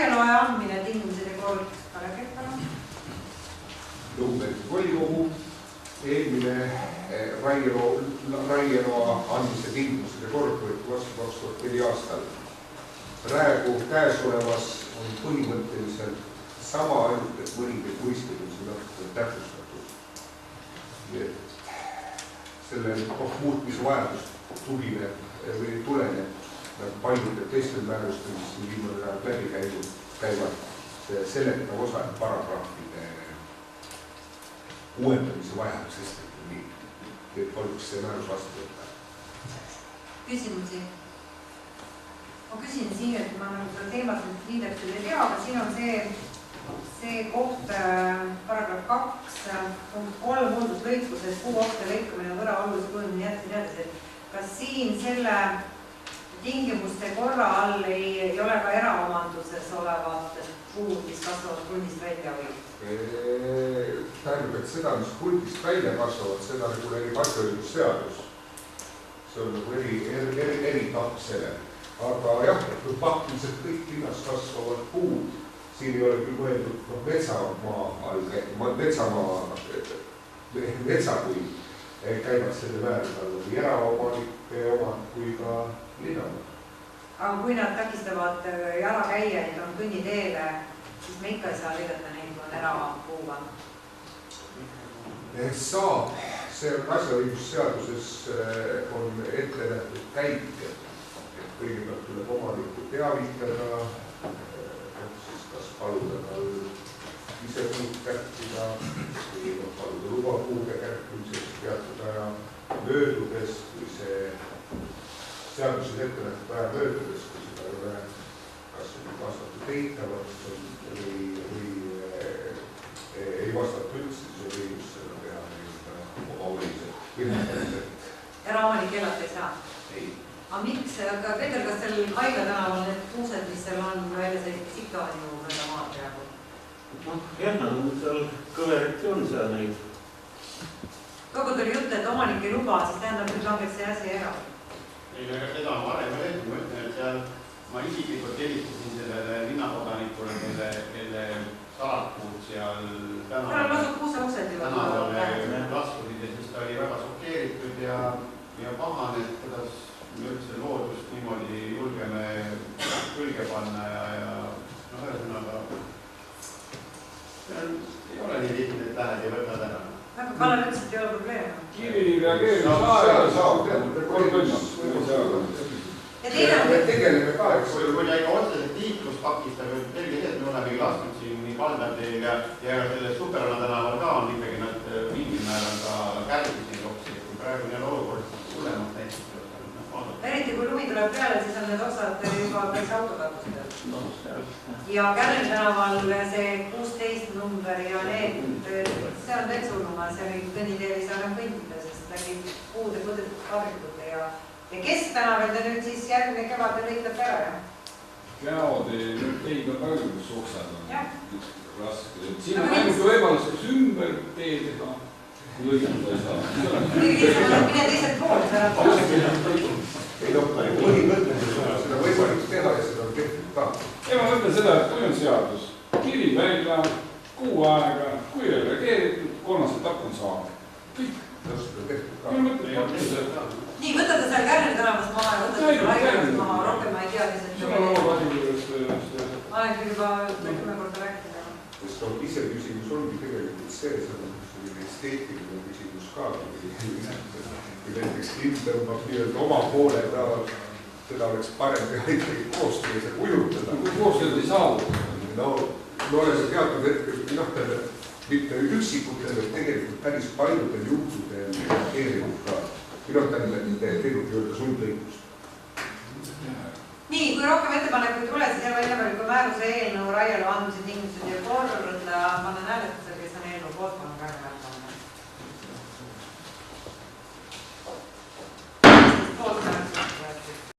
raieloa andmine, tingimused ja kord. Kalle Keppala. Lugupeetud volikogu, eelmine raieloa andmise tingimused ja kord võeti vastu 2004 aastal. Praegu käesolevas on põhimõtteliselt sama ainult, et mõningaid mõisteid on siin natuke täpsustatud. Selle muutmise vajadus tuleneb paljude teistel määrustel, mis siin viimane ajal läbi käivad seletav osa paragrahvide uuendamise vajadusest, et paluks see määrus vastu võtta. Küsimusi? Ma küsin siin, et ma seda teemat nii täpselt ei tea, aga siin on see koht paragrahv 2.3 muuduslõikuses puuohte lõikamine võra olulise kujundamine jätmise, et kas siin selle tingimuste korra all ei ole ka eraomanduses olevat puud, mis kasvavad krunnist välja või? Tähendab, et seda, mis krunnist välja kasvavad, seda reguleerib asjaõigusseadus. See on nagu eritapp selle. Aga jah, pakiliselt kõik linnas kasvavad puud, siin ei ole küll mõeldud metsapuid käivad selle määruse all nii eraomanike omad kui ka linnaomad. Aga kui nad takistavad jalakäijaid on kõnniteele, siis me ikka ei saa lõigata neid, kui on erapuuga? Saab, see asjaõigusseaduses on ette nähtud käik, et kõigepealt tuleb omanikku teavitada, siis kas paluda tal ise puud kärpida või paluda luba puude kärpimiseks teatud aja möödudes, kui see seaduses ette nähtud aja möödudes, kui seda ei ole kas vastatud eitavalt või ei vastata üldse, siis on õigus seda teha oma õigused. Eraomanik elata ei saa? Ei. Aga miks? Aga Peeter, kas seal Haigla tänaval need kuused, mis seal on välja sellist siktoon ju mõnda maad peaaegu? Jah, seal kõveriti on seal neid. Kogu tuli jutt, et omanik ei luba, siis tähendab, et langeks see asi ära. Ei, aga seda on varem öeldud, ma ütlen, et seal ma isiklikult helistasin sellele linnakodanikule, kelle salatpuud seal tänavale laskusid ja siis ta oli väga šokeeritud ja pahane, et kuidas me üldse loodust niimoodi julgeme külge panna ja ühesõnaga ei ole nii lihtne, et lähed ja võtad ära. Aga Kalle ütles, et ei ole probleem. Kiiri reageerimise saab. Tegeleme ka, eks. Kui ta ikka otseselt liiklust pakistab, selge see, et me olemegi lasknud siin nii Kaldardeel ja selle Superranna tänaval ka on ikkagi nad mingil määral ka kärbisin joksi, et kui praegu on jälle olukord hullemalt näiteks. Eriti kui lumi tuleb peale, siis on need otsad juba päris autokatustel. Ja Kärli tänaval see 16 number ja need, see on veel sulnuma, see oli kõnniteel ei saa enam kõndida, sest läbi puude põdetud kabrikute ja Kesktänavil ta nüüd siis järgmine kevade lõitab ära, jah? Käode ei ka palju, kus oksad on raske. Siin on ainult võimalus, kus ümber tee teha, lõigata ei saa. Mine teiselt poolt, see on ei noh, põhimõtteliselt seda võimalik teha ja seda on tehtud ka. Ei, ma mõtlen seda, et kui on seadus, kiri välja, kuu aega, kui ei reageeritud, 3. etapp on saanud. Kõik. Nii, võtate seal Kärli tänavast maha ja võtate seal Haiglavast maha, rohkem ma ei tea, mis ma olen küll juba 10 korda rääkida. Sest ise küsimus ongi tegelikult see, see on esteetiline küsimus ka, kui näiteks linn tõmbab nii-öelda oma poole, seda oleks parem teha ikkagi koostöös ja kujundada. Kui koostööd ei saa? No oleme teatud hetkel, mitte üksikutel, et tegelikult päris paljudel juhtudel reageerinud ka. Teinud juurde sundlõikust. Nii, kui rohkem ettepanekuid tule, siis määruse eelnõu raieloa andmise tingimused ja kord panen hääletusel, kes on eelnõu poolt, palun käega.